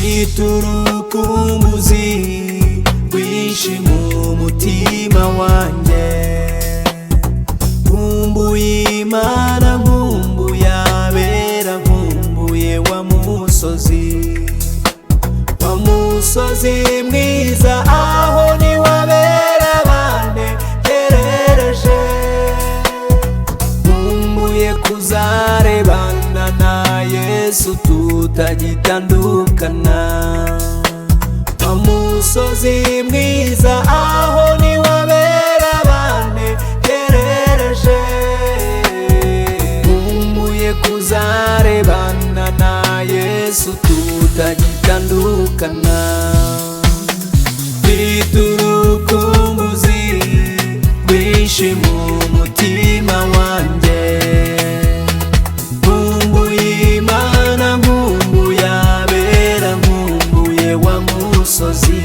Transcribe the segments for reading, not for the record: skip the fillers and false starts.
urukumbuzi rwinshi mu mutima wanjye. Nkumbuye Imana, nkumbuye abera, nkumbuye wa musozi mwiza, aho niho abera bantegerereje. Nkumbuye kuzarebana na Yesu tutagitandukana. Wa musozi mwiza, aho niho abera bantegerereje. Nkumbuye kuzarebana na Yesu tutagitandukana. Mfite urukumbuzi rwinshi mu mutima wanjye. Nkumbuye Imana, nkumbuye abera, nkumbuye wa musozi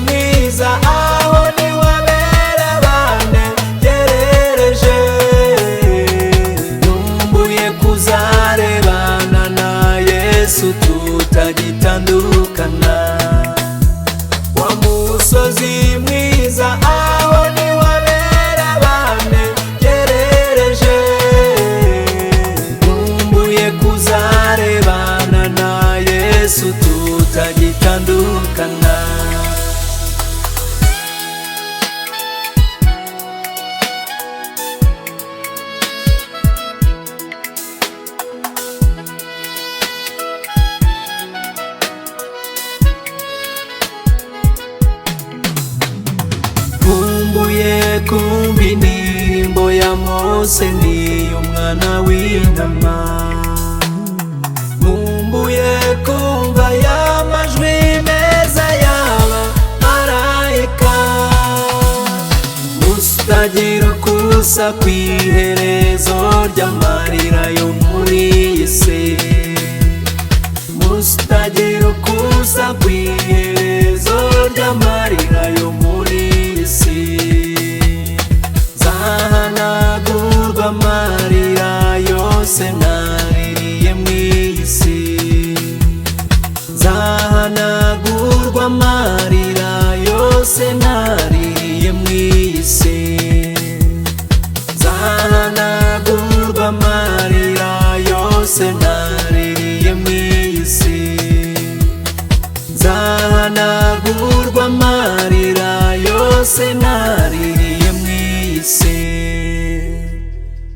mwiza, aho niho abera bantegerereje. Nkumbuye kuzarebana na Yesu tutagitandukana. Wa musozi mwiza, aho niho abera bantegerereje. Nkumbuye kuzarebana na Yesu tutagitandukana. Nkumbuye kumva indirimbo ya Mose n'iy'umwana w'intama. Nkumbuye kumva y'amajwi meza y'abamarayika. Utagira ukusa kw'iherezo ry'amarira yo muri iyi si. Utagira ukusa kw'iherezo ry'amarira yo muri iyi si. Zahanagurwa amarira yose naririye mu iyi si. Zahanagurwa amarira yose naririye mu iyi si. Zahanagurwa amarira yose naririye mu iyi si. Zahanagurwa amarira yose naririye